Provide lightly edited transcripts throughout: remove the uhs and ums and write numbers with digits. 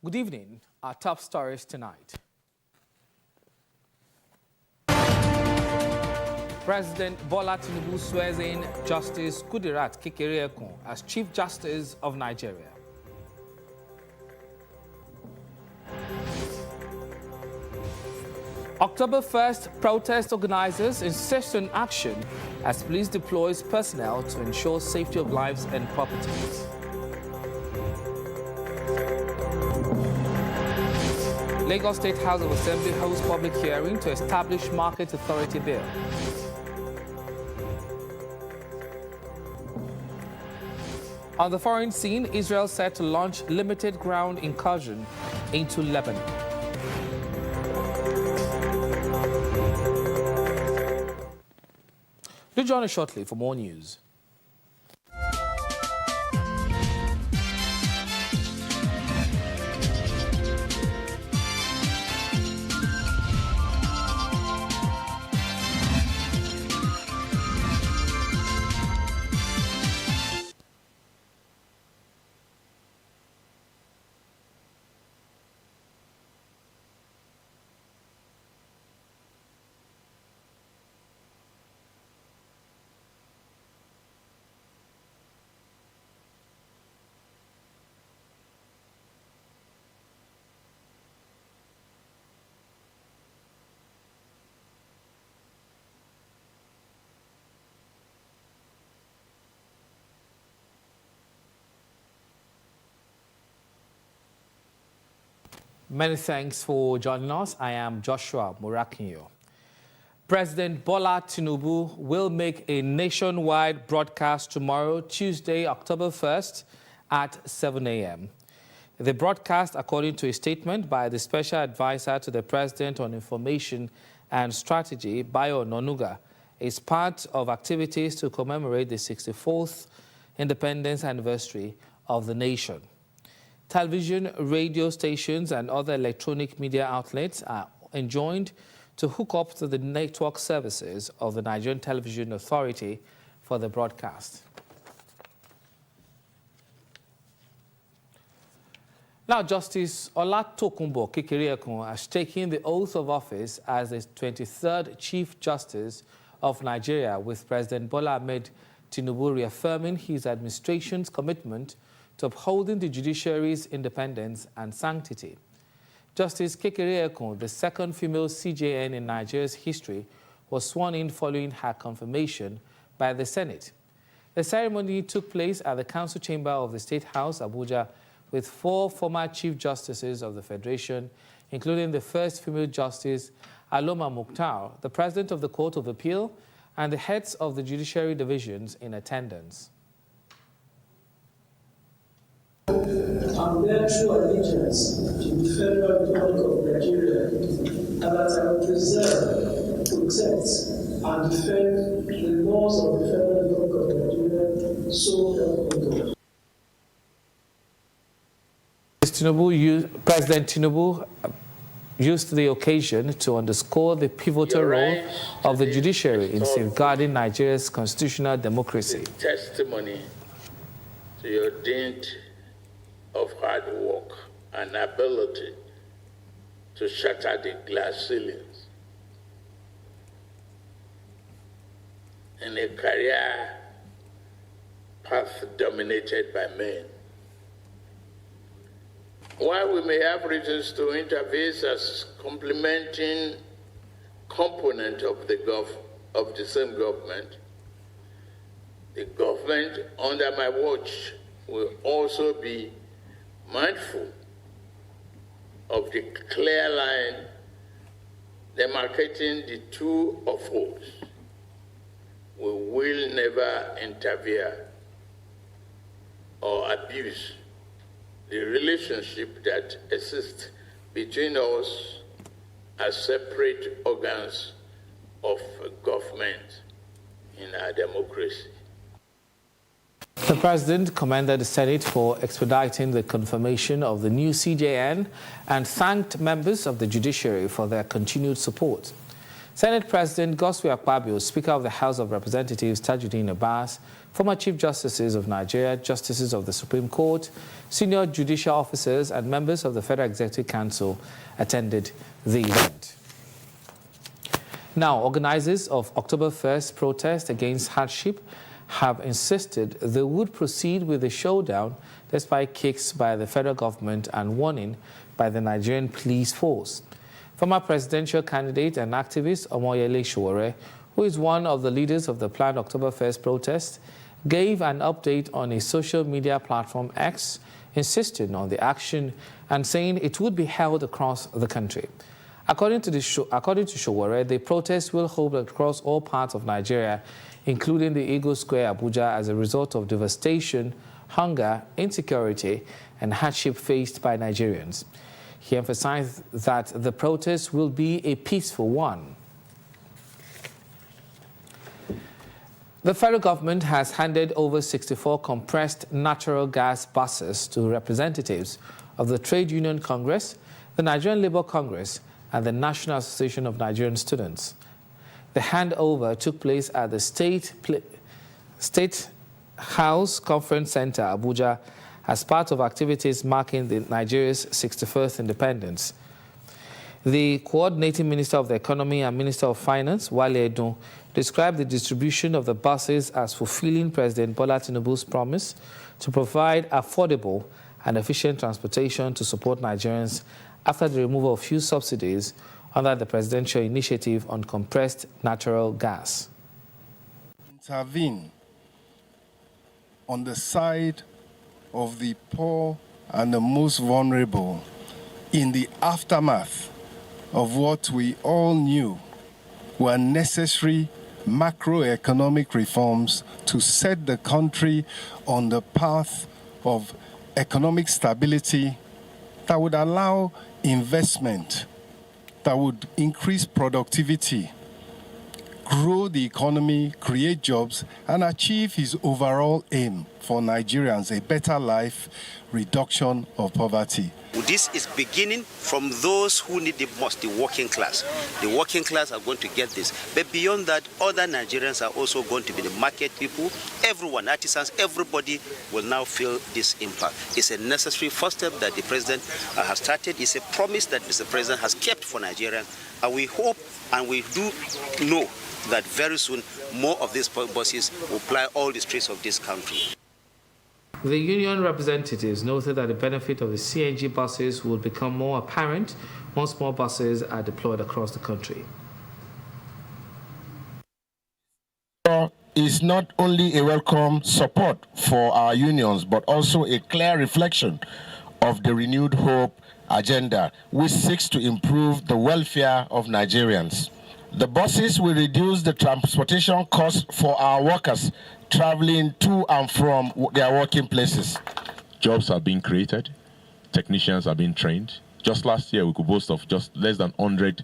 Good evening. Our top stories tonight. President Bola Tinubu swears in Justice Kudirat Kekereekun as Chief Justice of Nigeria. October 1st, protest organizers insist on action as police deploys personnel to ensure safety of lives and properties. Lagos State House of Assembly holds public hearing to establish Market Authority Bill. On the foreign scene, Israel set to launch limited ground incursion into Lebanon. Do join us shortly for more news. Many thanks for joining us. I am Joshua Murakinyo. President Bola Tinubu will make a nationwide broadcast tomorrow, Tuesday, October 1st at 7 a.m. The broadcast, according to a statement by the Special Advisor to the President on Information and Strategy, Bayo Ononuga, is part of activities to commemorate the 64th independence anniversary of the nation. Television, radio stations, and other electronic media outlets are enjoined to hook up to the network services of the Nigerian Television Authority for the broadcast. Now, Justice Olatokunbo Kekereekun has taken the oath of office as the 23rd Chief Justice of Nigeria, with President Bola Ahmed Tinubu reaffirming his administration's commitment to upholding the judiciary's independence and sanctity. Justice Kekereekun, the second female CJN in Nigeria's history, was sworn in following her confirmation by the Senate. The ceremony took place at the Council Chamber of the State House, Abuja, with 4 former Chief Justices of the Federation, including the first female Justice, Aloma Mukhtar, the President of the Court of Appeal, and the heads of the judiciary divisions in attendance. And bear true allegiance to the Federal Republic of Nigeria, and that I will preserve, protect, and defend the laws of the Federal Republic of Nigeria, so help me God. President Tinubu used the occasion to underscore the pivotal role of the judiciary in safeguarding Nigeria's constitutional democracy. Testimony to your dint of hard work and ability to shatter the glass ceilings in a career path dominated by men. While we may have reasons to intervene as complementing component of the same government, the government under my watch will also be mindful of the clear line demarcating the two of us. We will never interfere or abuse the relationship that exists between us as separate organs of government in our democracy. The President commended the Senate for expediting the confirmation of the new CJN and thanked members of the judiciary for their continued support. Senate President Godswill Akpabio, Speaker of the House of Representatives Tajuddin Abbas, former Chief Justices of Nigeria, Justices of the Supreme Court, senior judicial officers and members of the Federal Executive Council attended the event. Now, organizers of October 1st protest against hardship have insisted they would proceed with the showdown despite kicks by the federal government and warning by the Nigerian police force. Former presidential candidate and activist Omoyele Sowore, who is one of the leaders of the planned October 1st protest, gave an update on his social media platform X, insisting on the action and saying it would be held across the country. According to Sowore, the protest will hold across all parts of Nigeria, including the Eagle Square, Abuja, as a result of devastation, hunger, insecurity, and hardship faced by Nigerians. He emphasized that the protest will be a peaceful one. The federal government has handed over 64 compressed natural gas buses to representatives of the Trade Union Congress, the Nigerian Labour Congress, and the National Association of Nigerian Students. The handover took place at the State House Conference Center, Abuja, as part of activities marking Nigeria's 61st independence. The coordinating Minister of the Economy and Minister of Finance, Wale Edun, described the distribution of the buses as fulfilling President Bola Tinubu's promise to provide affordable and efficient transportation to support Nigerians after the removal of fuel subsidies under the presidential initiative on compressed natural gas. Intervene on the side of the poor and the most vulnerable in the aftermath of what we all knew were necessary macroeconomic reforms to set the country on the path of economic stability that would allow investment, that would increase productivity, grow the economy, create jobs, and achieve his overall aim for Nigerians, a better life, reduction of poverty. This is beginning from those who need it most, the working class. The working class are going to get this. But beyond that, other Nigerians are also going to be the market people. Everyone, artisans, everybody will now feel this impact. It's a necessary first step that the president has started. It's a promise that Mr. President has kept for Nigerians. And we hope and we do know that very soon more of these buses will ply all the streets of this country. The union representatives noted that the benefit of the CNG buses will become more apparent once more buses are deployed across the country. Is not only a welcome support for our unions, but also a clear reflection of the renewed hope agenda, which seeks to improve the welfare of Nigerians. The buses will reduce the transportation costs for our workers traveling to and from their working places. Jobs are being created, technicians are being trained. Just last year, we could boast of just less than 100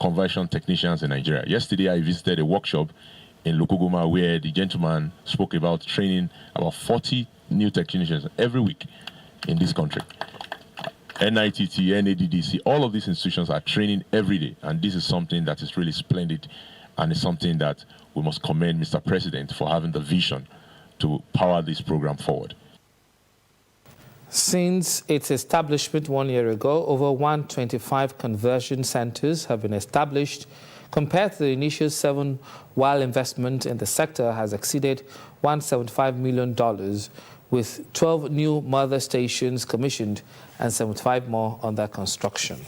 conversion technicians in Nigeria. Yesterday, I visited a workshop in Lokogoma where the gentleman spoke about training about 40 new technicians every week in this country. NITT, NADDC, all of these institutions are training every day, and this is something that is really splendid, and it's something that we must commend Mr. President for having the vision to power this program forward. Since its establishment 1 year ago, over 125 conversion centers have been established. Compared to the initial 7, while investment in the sector has exceeded $175 million, with 12 new mother stations commissioned and 75 more under construction.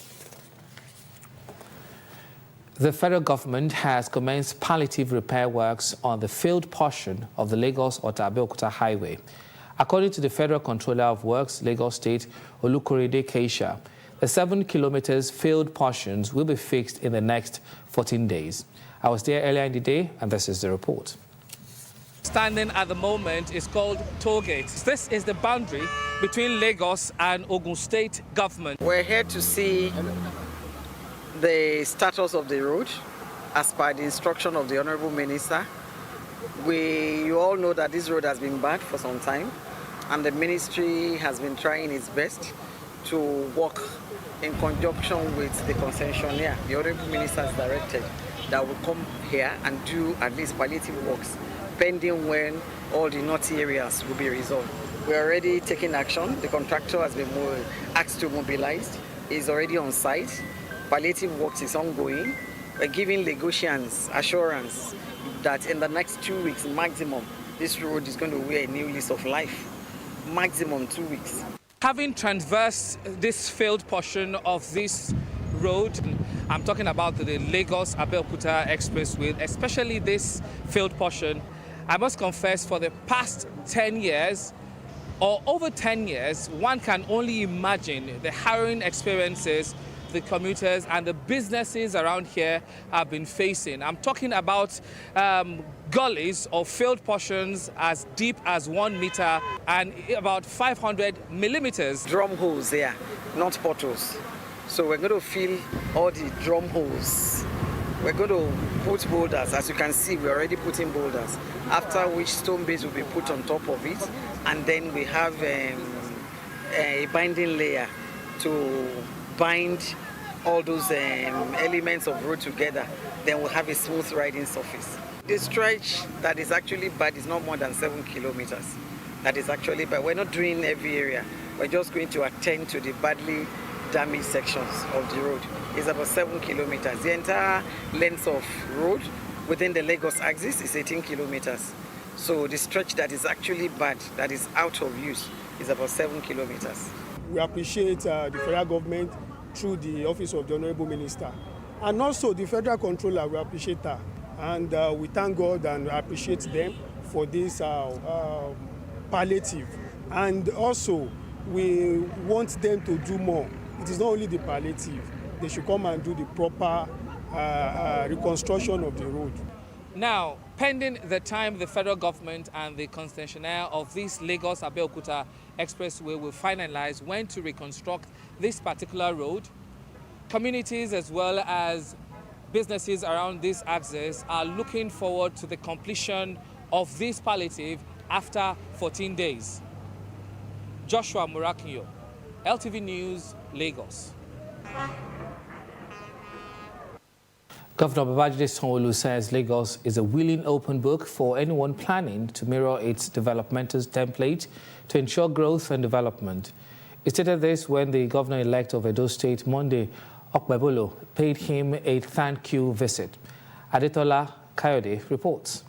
The federal government has commenced palliative repair works on the failed portion of the Lagos-Ota-Abeokuta highway. According to the Federal Controller of Works, Lagos State, Olukorede Keisha, the 7 kilometers failed portions will be fixed in the next 14 days. I was there earlier in the day, and this is the report. Standing at the moment is called Tollgate. This is the boundary between Lagos and Ogun State government. We're here to see the status of the road as per the instruction of the Honorable Minister. You all know that this road has been bad for some time, and the ministry has been trying its best to work in conjunction with the concessionaire. The Honorable Minister has directed that will come here and do at least palliative works, pending when all the knotty areas will be resolved. We're already taking action. The contractor has been asked to mobilize. He's already on site. Palliative works is ongoing. We're giving Lagosians assurance that in the next 2 weeks maximum, this road is going to wear a new lease of life. Maximum 2 weeks. Having traversed this failed portion of this road, I'm talking about the Lagos-Abeokuta Expressway, especially this failed portion, I must confess for the past 10 years, or over 10 years, one can only imagine the harrowing experiences the commuters and the businesses around here have been facing. I'm talking about gullies or failed portions as deep as 1 meter and about 500 millimeters. Drum holes there, not potholes. So we're going to fill all the drum holes. We're going to put boulders. As you can see, we're already putting boulders, after which stone base will be put on top of it. And then we have a binding layer to bind all those elements of road together. Then we'll have a smooth riding surface. The stretch that is actually bad is not more than 7 kilometers. That is actually bad. We're not doing every area. We're just going to attend to the badly damaged sections of the road. It's about 7 kilometers. The entire length of road within the Lagos axis is 18 kilometers. So the stretch that is actually bad, that is out of use, is about 7 kilometers. We appreciate the federal government through the office of the Honorable Minister. And also the federal controller, we appreciate her. And we thank God and appreciate them for this palliative. And also, we want them to do more. It is not only the palliative. They should come and do the proper reconstruction of the road. Now, pending the time the federal government and the concessionaire of this Lagos-Abeokuta Expressway will finalize when to reconstruct this particular road, communities as well as businesses around this axis are looking forward to the completion of this palliative after 14 days. Joshua Murakinyo, LTV News, Lagos. Governor Babajide Sanwo-Olu says Lagos is a willing open book for anyone planning to mirror its developmental template to ensure growth and development. He stated this when the governor-elect of Edo State, Monday Okpebolo, paid him a thank you visit. Adetola Kayode reports.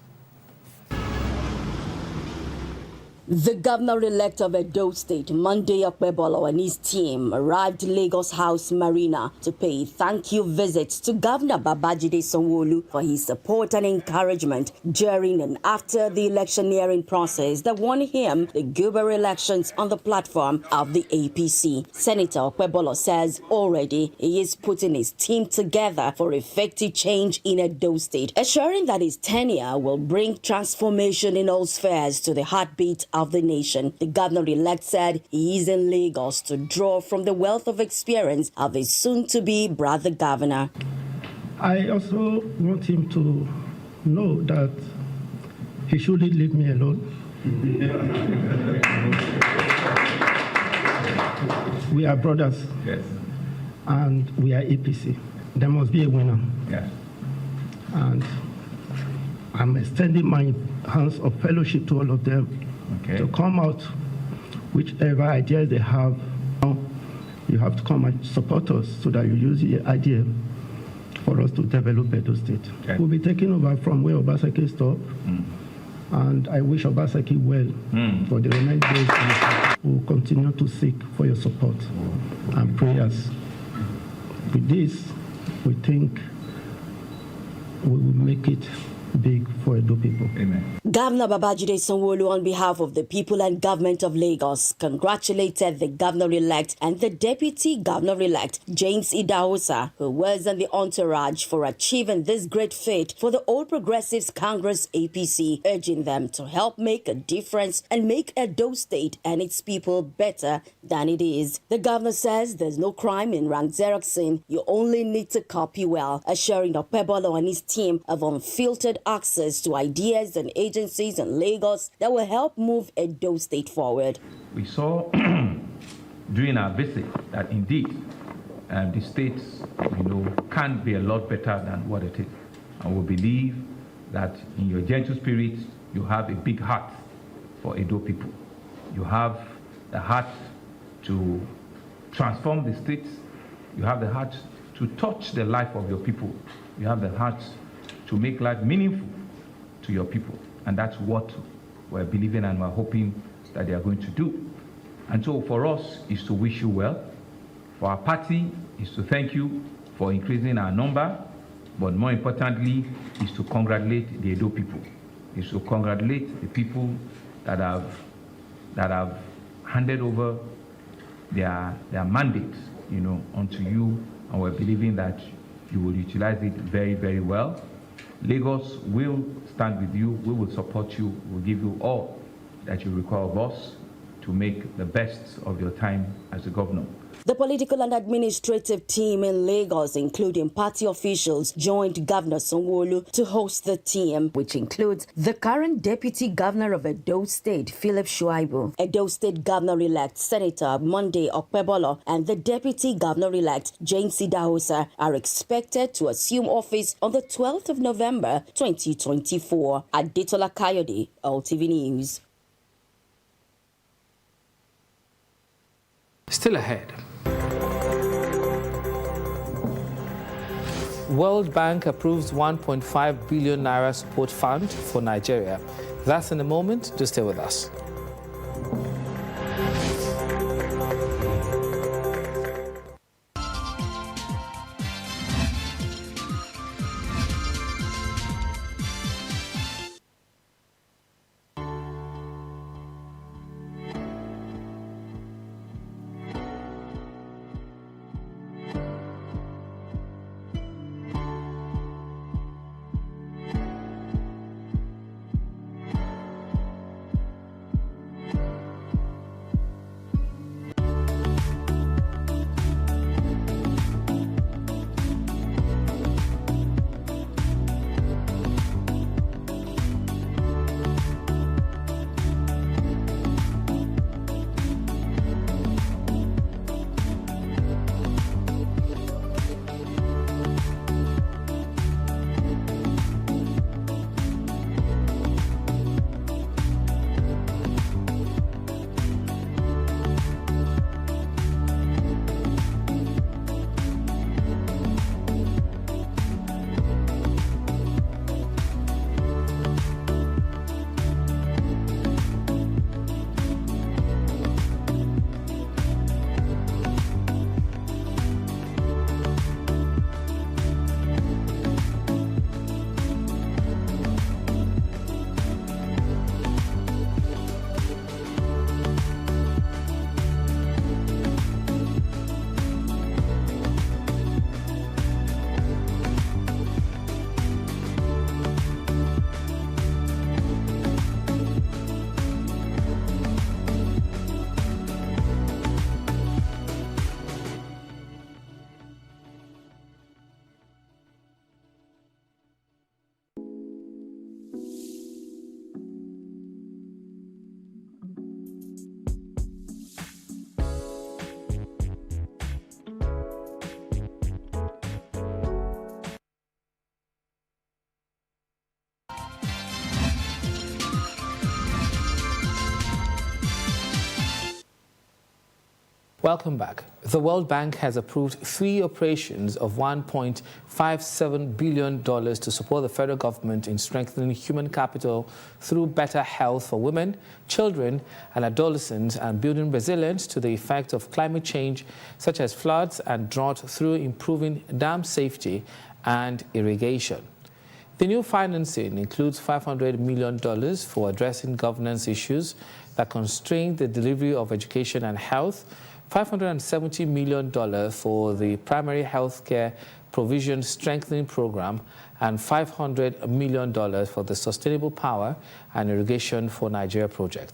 The governor-elect of Edo State, Monday Okpebolo, and his team arrived Lagos House Marina to pay thank you visits to Governor Babajide Sanwo-Olu for his support and encouragement during and after the electioneering process that won him the gubernatorial elections on the platform of the APC. Senator Okpebolo says already he is putting his team together for effective change in Edo State, assuring that his tenure will bring transformation in all spheres to the heartbeat of the nation. The governor-elect said he is in Lagos to draw from the wealth of experience of his soon-to-be brother governor. I also want him to know that he shouldn't leave me alone. We are brothers, yes, and we are APC. There must be a winner. Yes. And I'm extending my hands of fellowship to all of them. Okay. To come out, whichever ideas they have, you have to come and support us so that you use the idea for us to develop Edo State. Okay. We'll be taking over from where Obaseki stopped, and I wish Obaseki well for the remaining days. We'll continue to seek for your support and prayers. With this, we think we will make it big for Edo people. Amen. Governor Babajide Sanwo-Olu, on behalf of the people and government of Lagos, congratulated the governor-elect and the deputy governor-elect, James Idahosa, who was in the entourage for achieving this great feat for the All Progressives Congress APC, urging them to help make a difference and make Edo State and its people better than it is. The governor says there's no crime in rank xeroxing. You only need to copy well, assuring Okpebolo and his team of unfiltered access to ideas and agencies in Lagos that will help move Edo State forward. We saw during our visit that indeed the state, can be a lot better than what it is. And we believe that in your gentle spirit, you have a big heart for Edo people. You have the heart to transform the state. You have the heart to touch the life of your people. You have the heart to make life meaningful to your people. And that's what we're believing and we're hoping that they are going to do. And so for us is to wish you well. For our party is to thank you for increasing our number, but more importantly is to congratulate the Edo people. Is to congratulate the people that have handed over their mandate, onto you, and we're believing that you will utilize it very, very well. Lagos will stand with you, we will support you, we'll give you all that you require of us to make the best of your time as a governor. The political and administrative team in Lagos, including party officials, joined Governor Sanwo-Olu to host the team, which includes the current Deputy Governor of Edo State, Philip Shuaibu, Edo State Governor-elect Senator Monday Okpebolo, and the Deputy Governor-elect James Idahosa are expected to assume office on the 12th of November 2024. Adetola Kayode, LTV News. Still ahead. World Bank approves 1.5 billion naira support fund for Nigeria. That's in a moment. Do stay with us. Welcome back. The World Bank has approved 3 operations of $1.57 billion to support the federal government in strengthening human capital through better health for women, children, and adolescents, and building resilience to the effect of climate change, such as floods and drought, through improving dam safety and irrigation. The new financing includes $500 million for addressing governance issues that constrain the delivery of education and health, $570 million for the primary health care provision strengthening program, and $500 million for the Sustainable Power and Irrigation for Nigeria project.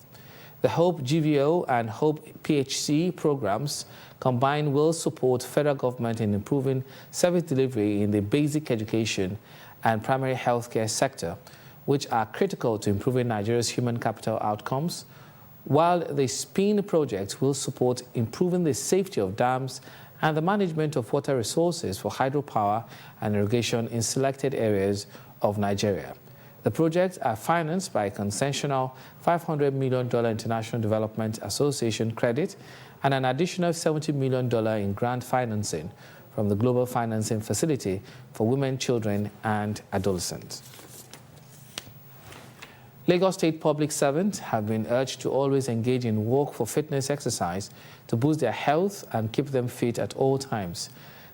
The HOPE GVO and HOPE PHC programs combined will support federal government in improving service delivery in the basic education and primary health care sector, which are critical to improving Nigeria's human capital outcomes, while the SPIN project will support improving the safety of dams and the management of water resources for hydropower and irrigation in selected areas of Nigeria. The projects are financed by a concessional $500 million International Development Association credit and an additional $70 million in grant financing from the Global Financing Facility for Women, Children, and Adolescents. Lagos State public servants have been urged to always engage in walk for fitness exercise to boost their health and keep them fit at all times.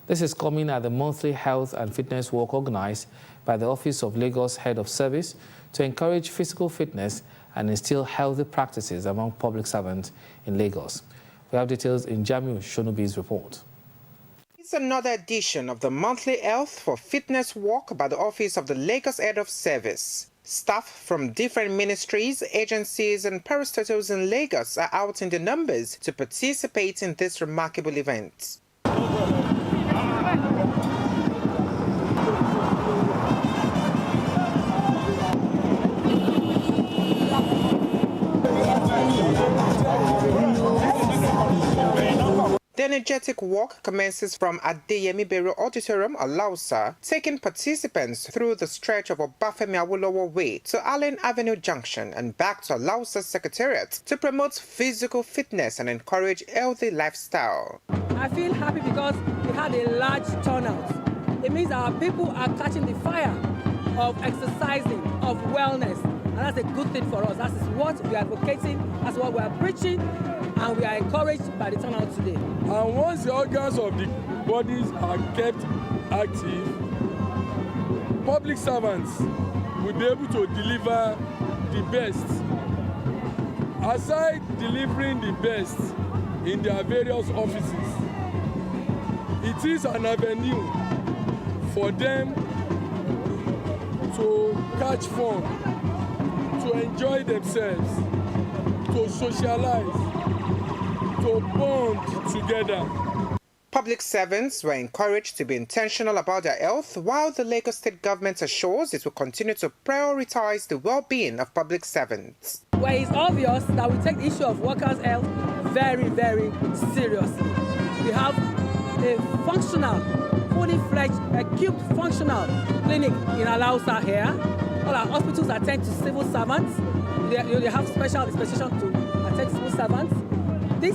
This is coming at the monthly health and fitness walk organized by the Office of Lagos Head of Service to encourage physical fitness and instill healthy practices among public servants in Lagos. We have details in Jamiu Shonubi's report. It's another edition of the monthly Health for Fitness Walk by the Office of the Lagos Head of Service. Staff from different ministries, agencies, and parastatals in Lagos are out in the numbers to participate in this remarkable event. The energetic walk commences from Adeyemi Bello Auditorium, Alausa, taking participants through the stretch of Obafemi Awolowo Way to Allen Avenue Junction and back to Alausa Secretariat to promote physical fitness and encourage healthy lifestyle. I feel happy because we had a large turnout. It means our people are catching the fire of exercising, of wellness, and that's a good thing for us. That is what we are advocating, that's what we are preaching, and we are encouraged by the turnout today. And once the organs of the bodies are kept active, public servants will be able to deliver the best. Aside delivering the best in their various offices, it is an avenue for them to catch fun, to enjoy themselves, to socialize, to bond together. Public servants were encouraged to be intentional about their health, while the Lagos State government assures it will continue to prioritize the well-being of public servants. Well, it's obvious that we take the issue of workers' health very, very seriously. We have a functional, fully fledged, equipped functional clinic in Alausa here. All our hospitals attend to civil servants. They have special dispensation to attend to civil servants. This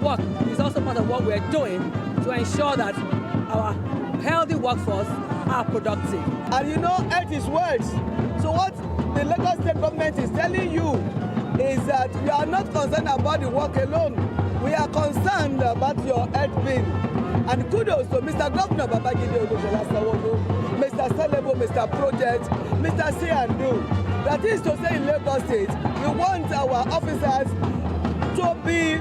work is also part of what we're doing to ensure that our healthy workforce are productive. And you know, health is wealth. So what the Lagos State government is telling you is that we are not concerned about the work alone. We are concerned about your health being. And kudos to Mr. Governor Babajide Sanwo-Olu, Mr. Celebo, Mr. Project, Mr. C&Do. That is to say, in Lagos State, we want our officers to be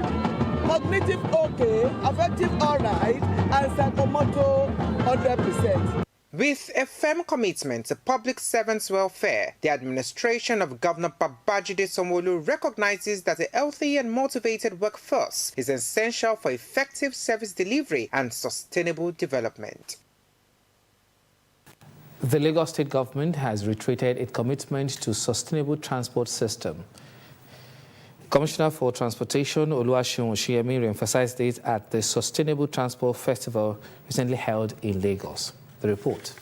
cognitive okay, affective all right, and psychomotor 100%. With a firm commitment to public servants' welfare, the administration of Governor Babajide Sanwo-Olu recognizes that a healthy and motivated workforce is essential for effective service delivery and sustainable development. The Lagos State government has reiterated its commitment to sustainable transport system. Commissioner for Transportation Oluwaseun Oshiyemi emphasized it at the Sustainable Transport Festival recently held in Lagos. The report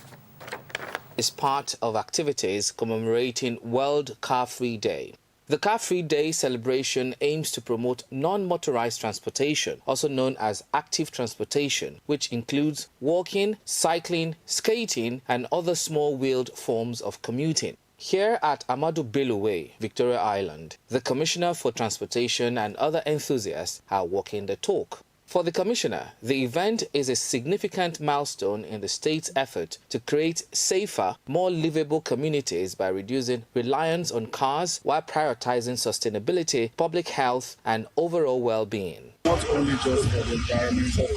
is part of activities commemorating World Car Free Day. The Car Free Day celebration aims to promote non-motorized transportation, also known as active transportation, which includes walking, cycling, skating, and other small-wheeled forms of commuting. Here at Amadou Bello Way, Victoria Island, the Commissioner for Transportation and other enthusiasts are walking the talk. For the Commissioner, the event is a significant milestone in the state's effort to create safer, more livable communities by reducing reliance on cars while prioritizing sustainability, public health, and overall well-being. Not only just for the environmental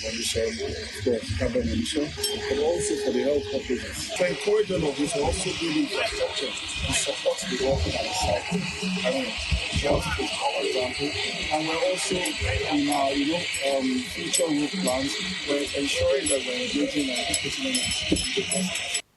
emission, for carbon emission, but also for the health purposes. To encourage all of this, we also build infrastructure to support the walking and the cycling. I mean, just for example, and we're also in our, future route plans, we're ensuring that we're engaging and putting in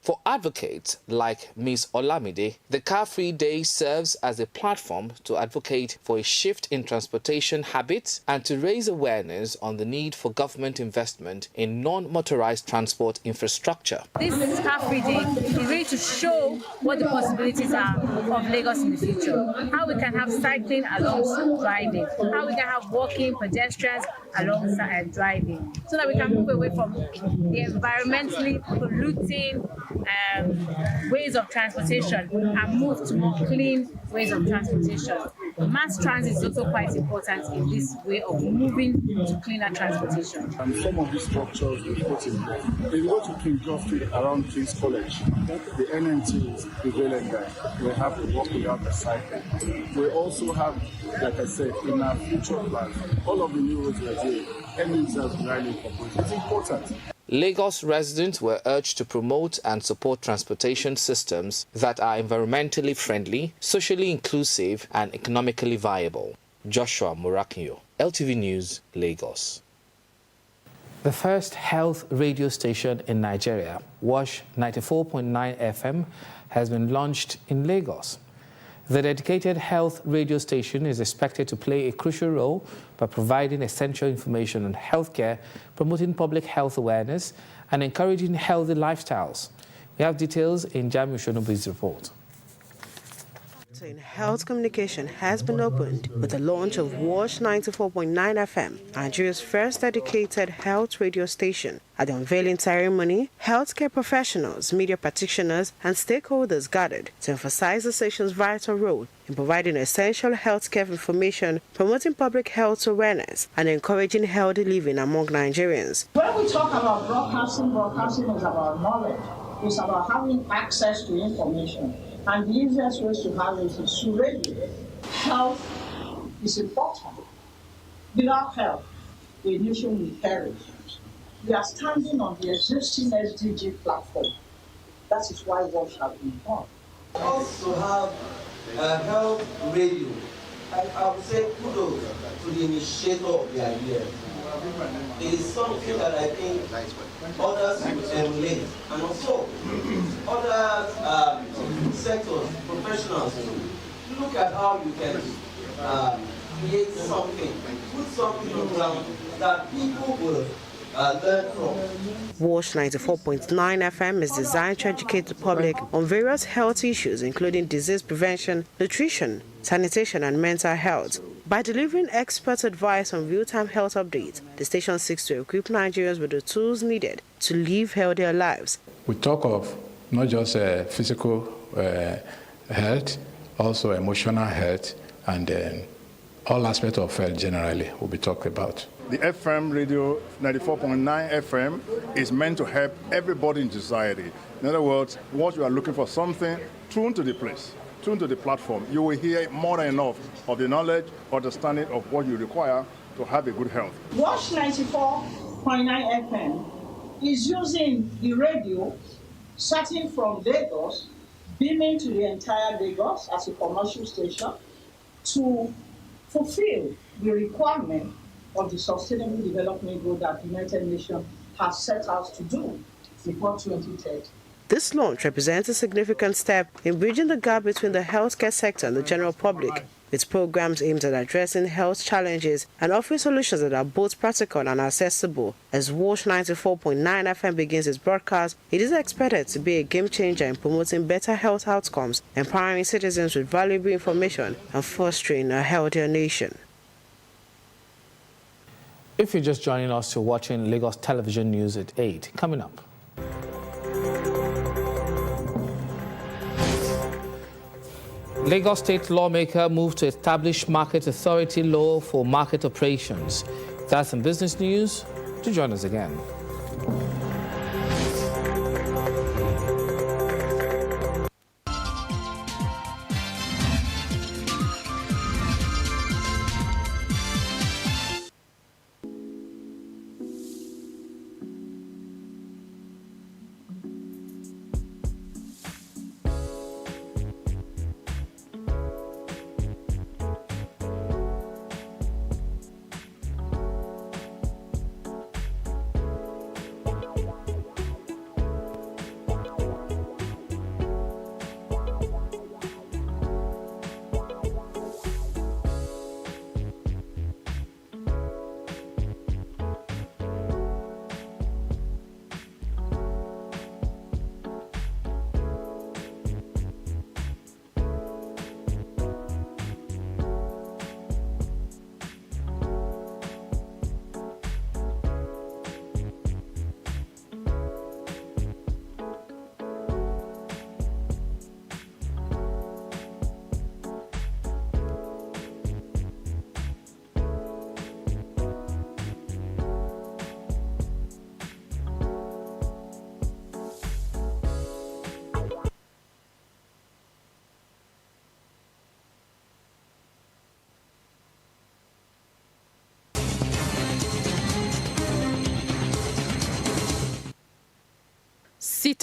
For advocates like Ms. Olamide, the Car-Free Day serves as a platform to advocate for a shift in transportation habits and to raise awareness on the need for government investment in non-motorized transport infrastructure. This Car-Free Day is really to show what the possibilities are of Lagos in the future, how we can have cycling alongside driving, how we can have walking pedestrians alongside driving, so that we can move away from the environmentally polluting ways of transportation and move to more clean ways of transportation. Mass transit is also quite important in this way of moving to cleaner transportation. And some of these structures we put in there. If you go to King George Street around King's College, the NNT is prevailing there. We have to walk without the cycle. We also have, like I said, in our future plans, all of the new roads we're doing, NNT has really incorporated. It's important. Lagos residents were urged to promote and support transportation systems that are environmentally friendly, socially inclusive and economically viable. Joshua Murakinyo, LTV News, Lagos. The first health radio station in Nigeria, Wash 94.9 FM, has been launched in Lagos. The dedicated health radio station is expected to play a crucial role by providing essential information on healthcare, promoting public health awareness, and encouraging healthy lifestyles. We have details in Jamiu Shonubi's report. In health communication has been opened with the launch of Wash 94.9 FM, Nigeria's first dedicated health radio station. At the unveiling ceremony, healthcare professionals, media practitioners, and stakeholders gathered to emphasize the station's vital role in providing essential healthcare information, promoting public health awareness, and encouraging healthy living among Nigerians. When we talk about broadcasting is about knowledge. It's about having access to information. And the easiest way to have it is through radio. Health is important. Without health, a nation will perish. We are standing on the existing SDG platform. That is why WASH has been born. Also have a health radio. I would say kudos to the initiator of the idea. It is something that I think others will emulate, and also other sectors, professionals, look at how you can create something, put something on ground that people will learn from. Wash 94.9 FM is designed to educate the public on various health issues, including disease prevention, nutrition, sanitation, and mental health. By delivering expert advice on real-time health updates, the station seeks to equip Nigerians with the tools needed to live healthier lives. We talk of not just physical health, also emotional health, and all aspects of health generally will be talked about. The FM radio 94.9 FM is meant to help everybody in society. In other words, what you are looking for, something tuned to the place, tuned to the platform, you will hear more than enough of the knowledge, understanding of what you require to have a good health. Wash 94.9 FM is using the radio starting from Lagos, beaming to the entire Lagos as a commercial station to fulfill the requirement of the Sustainable Development Goal that the United Nations has set out to do before 2030. This launch represents a significant step in bridging the gap between the healthcare sector and the general public. Its programs aimed at addressing health challenges and offering solutions that are both practical and accessible. As Wash 94.9 FM begins its broadcast, it is expected to be a game changer in promoting better health outcomes, empowering citizens with valuable information, and fostering a healthier nation. If you're just joining us, you're watching Lagos Television News at 8. Coming up. Lagos State lawmaker moved to establish market authority law for market operations. That's some business news. Do join us again.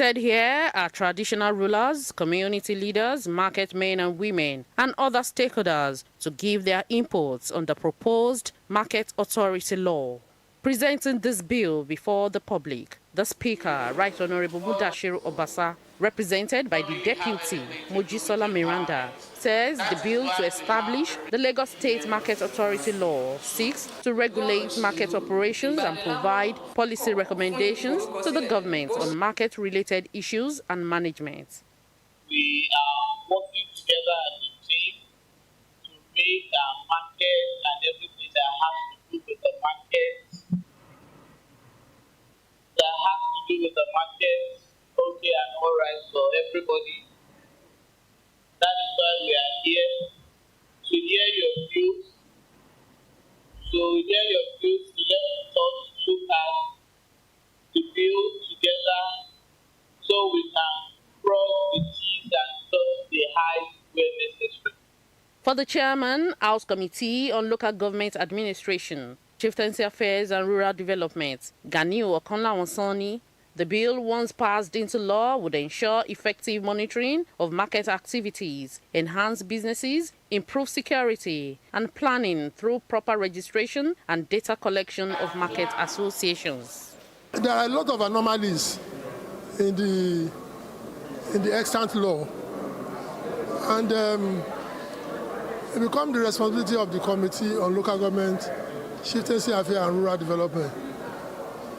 Seated here are traditional rulers, community leaders, market men and women, and other stakeholders to give their inputs on the proposed Market Authority law. Presenting this bill before the public, the Speaker, Right Honorable Mudashiru Obasa, represented by the Deputy, Mojisola Miranda, says the bill to establish the Lagos State Market Authority law seeks to regulate market operations and provide policy recommendations to the government on market-related issues and management. We are working together as a team to make our market and everything that has to do with the market, okay and all right for everybody. That is why we are here, to hear your views. So hear your views, to let us look at the bill together so we can cross the T's and dot the I's where necessary. For the Chairman, House Committee on Local Government Administration, Chieftaincy Affairs and Rural Development, Ganiu Okonlawon-Sani, the bill, once passed into law, would ensure effective monitoring of market activities, enhance businesses, improve security, and planning through proper registration and data collection of market associations. There are a lot of anomalies in the extant law, and it becomes the responsibility of the Committee on Local Government, Chieftaincy Affairs and Rural Development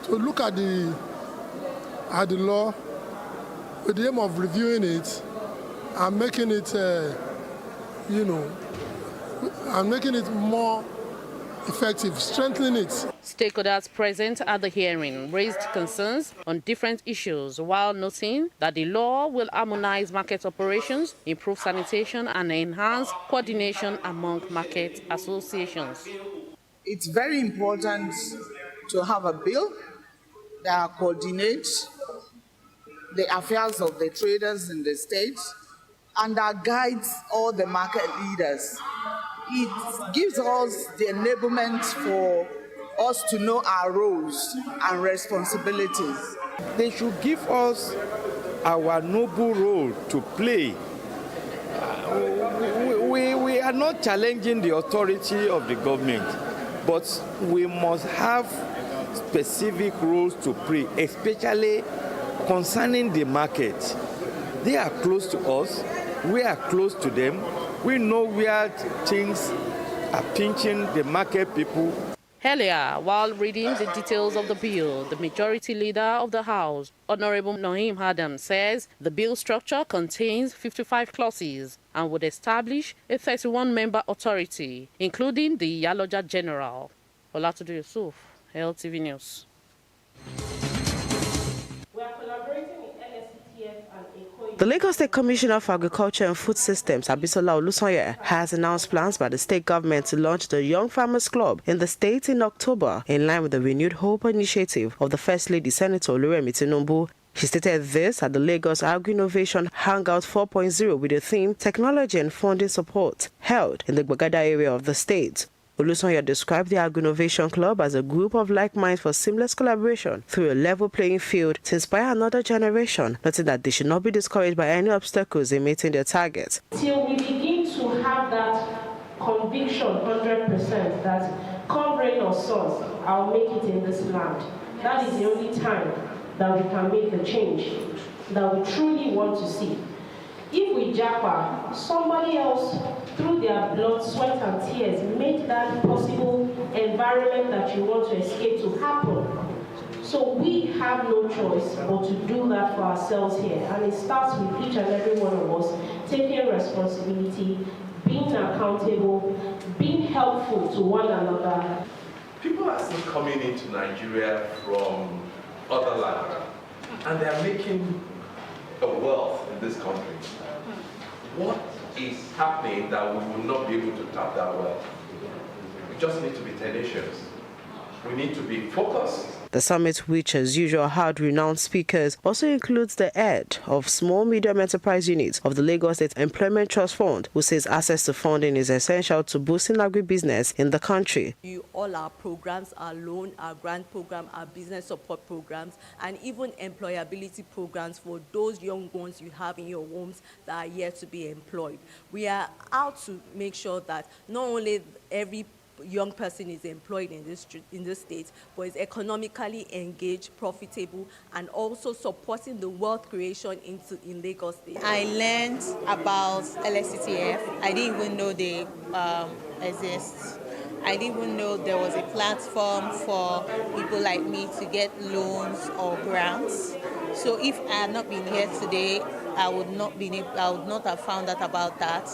to look at the law with the aim of reviewing it and making it, and making it more effective, strengthening it. Stakeholders present at the hearing raised concerns on different issues while noting that the law will harmonize market operations, improve sanitation, and enhance coordination among market associations. It's very important to have a bill that coordinates the affairs of the traders in the state and that guides all the market leaders. It gives us the enablement for us to know our roles and responsibilities. They should give us our noble role to play. We are not challenging the authority of the government, but we must have specific roles to play, especially concerning the market. They are close to us, we are close to them, we know where things are pinching the market people. Earlier, while reading the details of the bill, the majority leader of the House, Honorable Naim Adam, says the bill structure contains 55 clauses and would establish a 31-member authority, including the Yaloja General. Olatude Yusuf, LTV News. The Lagos State Commissioner for Agriculture and Food Systems, Abisola Olusoye, has announced plans by the state government to launch the Young Farmers Club in the state in October, in line with the renewed hope initiative of the First Lady Senator Oluremi Tinubu. She stated this at the Lagos Agri-Innovation Hangout 4.0 with the theme Technology and Funding Support, held in the Gbagada area of the state. Olusoye described the Agri-Innovation Club as a group of like minds for seamless collaboration through a level playing field to inspire another generation, noting that they should not be discouraged by any obstacles in meeting their targets. Till we begin to have that conviction 100% that come rain or sun, I'll make it in this land. That is the only time that we can make the change that we truly want to see. If we japa, somebody else, through their blood, sweat, and tears, make that possible environment that you want to escape to happen. So we have no choice but to do that for ourselves here. And it starts with each and every one of us taking responsibility, being accountable, being helpful to one another. People are still coming into Nigeria from other lands, and they are making a wealth in this country. What is happening that we will not be able to tap that wealth? We just need to be tenacious. We need to be focused. The summit, which as usual had renowned speakers, also includes the head of Small Medium Enterprise Unit of the Lagos State Employment Trust Fund, who says access to funding is essential to boosting agribusiness in the country. All our programs, our loan, our grant program, our business support programs, and even employability programs for those young ones you have in your homes that are yet to be employed. We are out to make sure that not only every young person is employed in this state, but is economically engaged, profitable, and also supporting the wealth creation in Lagos State. I learned about LSTTF. I didn't even know they exist. I didn't even know there was a platform for people like me to get loans or grants. So if I had not been here today, I would not have found out about that.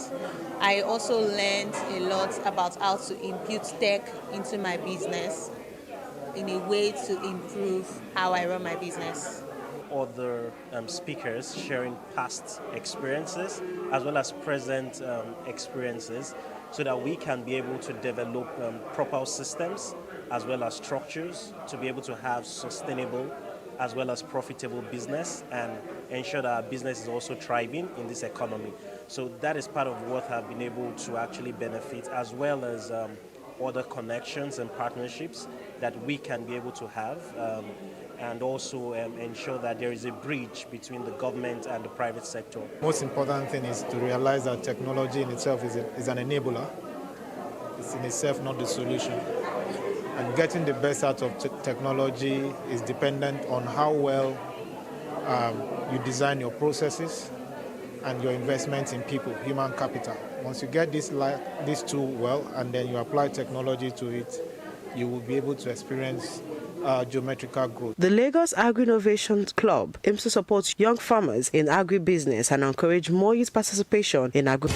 I also learned a lot about how to impute tech into my business in a way to improve how I run my business. Other speakers sharing past experiences as well as present experiences, so that we can be able to develop proper systems as well as structures to be able to have sustainable as well as profitable business and ensure that our business is also thriving in this economy. So that is part of what I've been able to actually benefit, as well as other connections and partnerships that we can be able to have, and also ensure that there is a bridge between the government and the private sector. Most important thing is to realize that technology in itself is an enabler. It's in itself not the solution. And getting the best out of technology is dependent on how well you design your processes and your investments in people, human capital. Once you get this tool well and then you apply technology to it, you will be able to experience geometrical growth. The Lagos Agri-Innovation Club aims to support young farmers in agribusiness and encourage more youth participation in agri.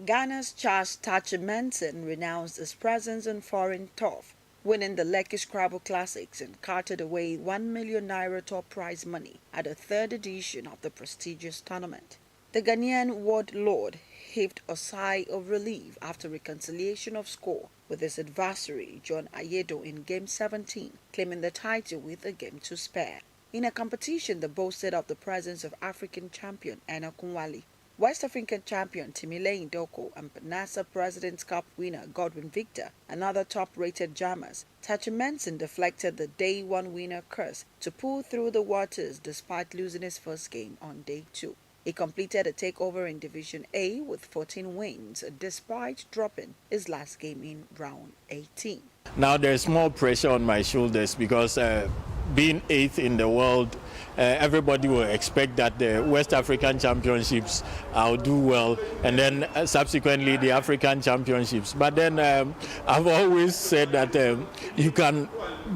Ghana's Charles Tachi Mensah renounced his presence on foreign turf, winning the Lekki Scrabble Classics and carted away ₦1 million top prize money at the third edition of the prestigious tournament. The Ghanaian World Lord heaved a sigh of relief after reconciliation of score with his adversary John Ayedo in Game 17, claiming the title with a game to spare. In a competition that boasted of the presence of African champion Anna Kunwali, West African champion Timileyin Doko, and NASA President's Cup winner Godwin Victor, and other top-rated jammers, Tachi Mensah deflected the Day 1 winner curse to pull through the waters despite losing his first game on Day 2. He completed a takeover in Division A with 14 wins, despite dropping his last game in round 18. Now there's more pressure on my shoulders because being 8th in the world, everybody will expect that the West African Championships I'll do well, and then subsequently the African Championships. But then I've always said that you can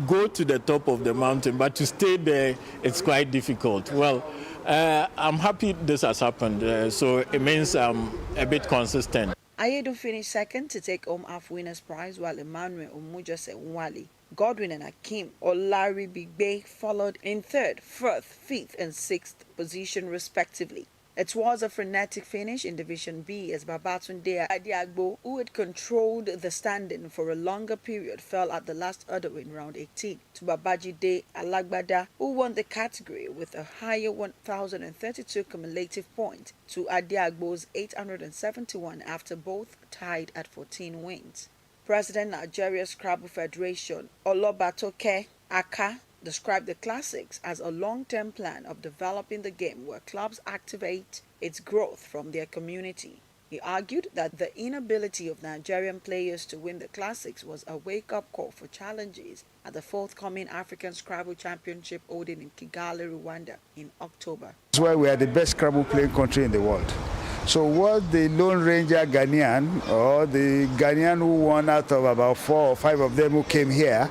go to the top of the mountain, but to stay there, it's quite difficult. Well, I'm happy this has happened, so it means I'm a bit consistent. Ayedo finished second to take home half winner's prize, while Emmanuel Omujose Nwali, Godwin and Akim Olaribigbe followed in third, fourth, fifth, and sixth position respectively. It was a frenetic finish in Division B as Babatunde Adiagbo, who had controlled the standing for a longer period, fell at the last hurdle in round 18 to Babajide Alagbada, who won the category with a higher 1,032 cumulative point to Adiagbo's 871 after both tied at 14 wins. President Nigeria Scrabble Federation Olobatoke Aka described the classics as a long-term plan of developing the game where clubs activate its growth from their community. He argued that the inability of Nigerian players to win the classics was a wake-up call for challenges at the forthcoming African Scrabble Championship holding in Kigali, Rwanda in October. That's why we are the best Scrabble playing country in the world. So what the Lone Ranger Ghanaian, or the Ghanaian who won out of about 4 or 5 of them who came here,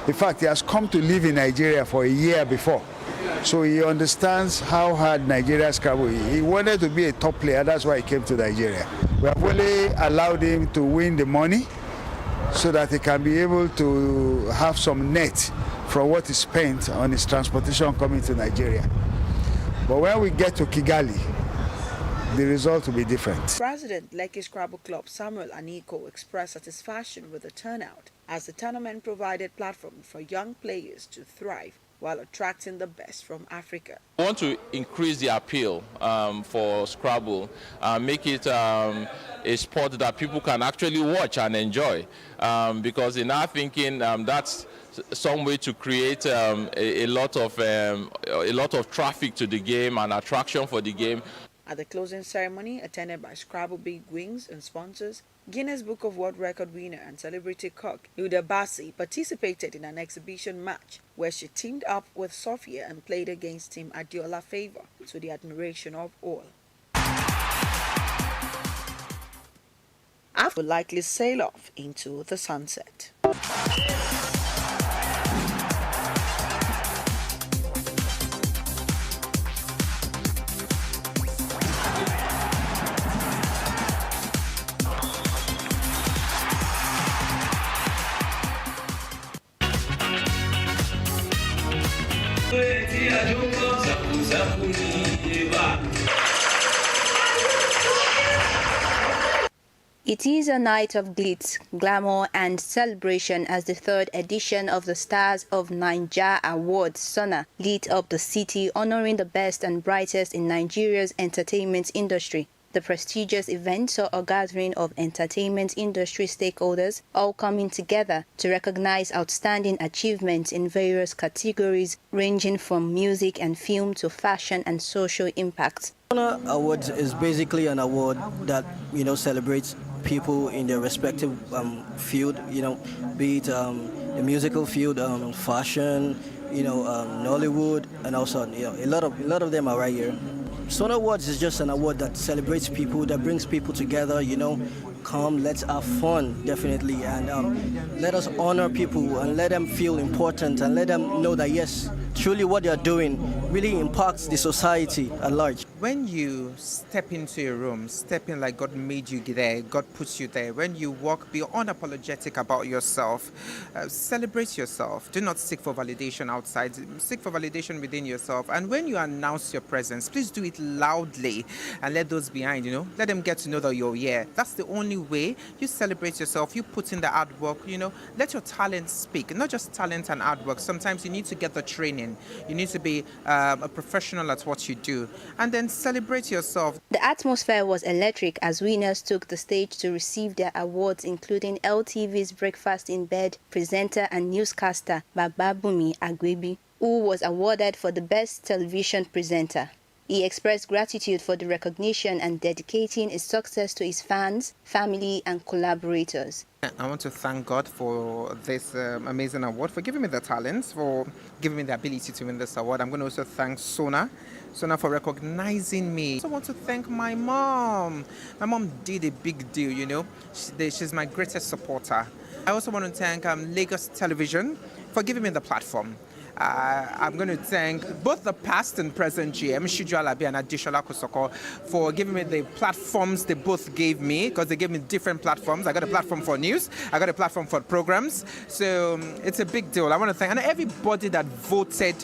in fact, he has come to live in Nigeria for a year before. So he understands how hard Nigeria Scrabble is. He wanted to be a top player, that's why he came to Nigeria. We have only allowed him to win the money so that he can be able to have some net from what is spent on his transportation coming to Nigeria. But when we get to Kigali, the result will be different. President Lekki Scrabble Club Samuel Aniko expressed satisfaction with the turnout as the tournament provided platform for young players to thrive while attracting the best from Africa. We want to increase the appeal for Scrabble, make it a sport that people can actually watch and enjoy, because in our thinking, that's some way to create a lot of traffic to the game and attraction for the game. At the closing ceremony, attended by Scrabble big wings and sponsors, Guinness Book of World Record winner and celebrity cook Hilda Bassi participated in an exhibition match where she teamed up with Sophia and played against Team Adiola Favor to the admiration of all. I will likely sail off into the sunset. It is a night of glitz, glamour and celebration as the third edition of the Stars of Naija Awards SONA lit up the city, honoring the best and brightest in Nigeria's entertainment industry. The prestigious event saw a gathering of entertainment industry stakeholders all coming together to recognize outstanding achievements in various categories ranging from music and film to fashion and social impact. SONA Awards is basically an award that, celebrates people in their respective field, be it the musical field, fashion, Nollywood, and also, a lot of them are right here. SONA Awards is just an award that celebrates people, that brings people together, come, let's have fun, definitely, and let us honor people and let them feel important and let them know that, yes, truly what they're doing really impacts the society at large. When you step into a room, step in like God made you there, God puts you there. When you walk, be unapologetic about yourself. Celebrate yourself. Do not seek for validation outside. Seek for validation within yourself. And when you announce your presence, please do it loudly and let those behind, let them get to know that you're here. That's the only way you celebrate yourself. You put in the hard work, let your talent speak. Not just talent and hard work. Sometimes you need to get the training. You need to be a professional at what you do. And then celebrate yourself. The atmosphere was electric as winners took the stage to receive their awards, including LTV's Breakfast in Bed presenter and newscaster Bababumi Agwebi, who was awarded for the best television presenter. He expressed gratitude for the recognition and dedicating his success to his fans, family, and collaborators. I want to thank God for this amazing award, for giving me the talents, for giving me the ability to win this award. I'm going to also thank SONA for recognizing me. I also want to thank my mom. My mom did a big deal, She's my greatest supporter. I also want to thank Lagos Television for giving me the platform. I'm going to thank both the past and present GM, Shiju Alabi and Adishola Kosoko, for giving me the platforms they both gave me, because they gave me different platforms. I got a platform for news, I got a platform for programs, so it's a big deal. I want to thank everybody that voted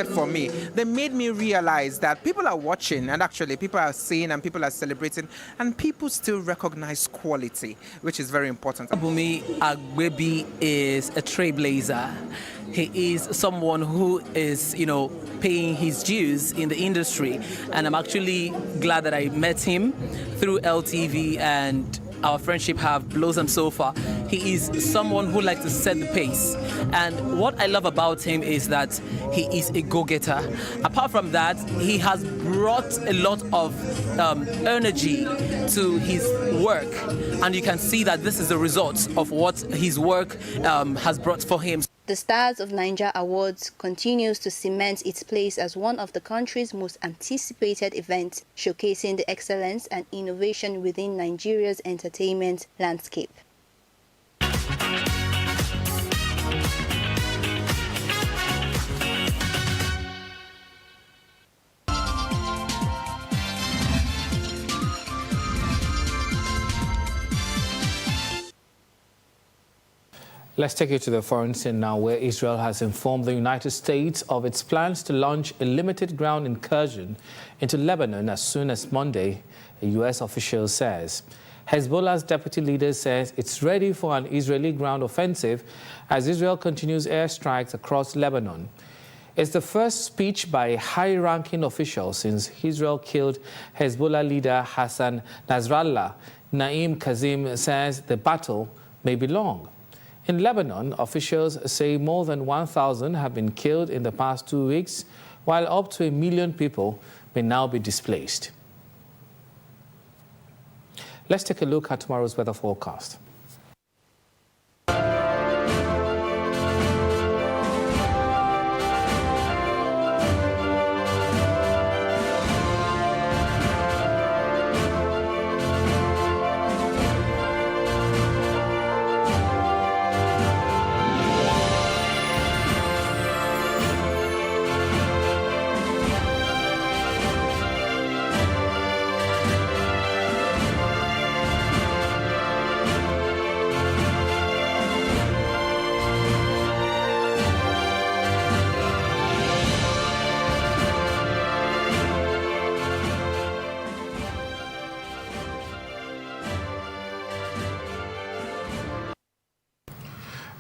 for me. They made me realize that people are watching, and actually people are seeing, and people are celebrating, and people still recognize quality, which is very important. Bababumi Agwebi is a trailblazer. He is someone who is, paying his dues in the industry. And I'm actually glad that I met him through LTV, and our friendship have blossomed so far. He is someone who likes to set the pace. And what I love about him is that he is a go-getter. Apart from that, he has brought a lot of energy to his work. And you can see that this is the result of what his work has brought for him. The Stars of Naija Awards continues to cement its place as one of the country's most anticipated events, showcasing the excellence and innovation within Nigeria's entertainment landscape. Let's take you to the foreign scene now, where Israel has informed the United States of its plans to launch a limited ground incursion into Lebanon as soon as Monday, a U.S. official says. Hezbollah's deputy leader says it's ready for an Israeli ground offensive as Israel continues airstrikes across Lebanon. It's the first speech by a high-ranking official since Israel killed Hezbollah leader Hassan Nasrallah. Naim Kazim says the battle may be long. In Lebanon, officials say more than 1,000 have been killed in the past 2 weeks, while up to 1 million people may now be displaced. Let's take a look at tomorrow's weather forecast.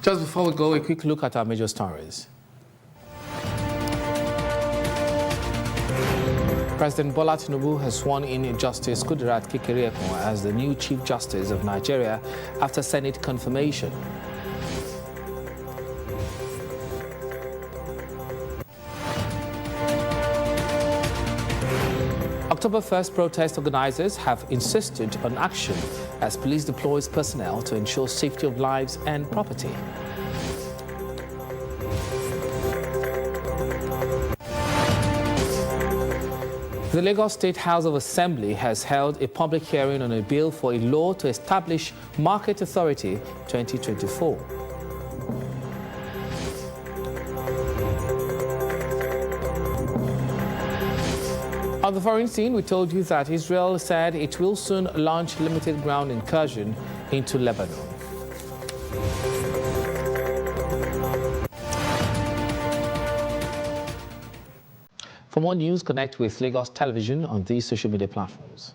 Just before we go, a quick look at our major stories. President Bola Tinubu has sworn in Justice Kudirat Kekereekun as the new Chief Justice of Nigeria after Senate confirmation. October 1st protest organizers have insisted on action as police deploys personnel to ensure safety of lives and property. The Lagos State House of Assembly has held a public hearing on a bill for a law to establish Market Authority 2024. On the foreign scene, we told you that Israel said it will soon launch limited ground incursion into Lebanon. For more news, connect with Lagos Television on these social media platforms.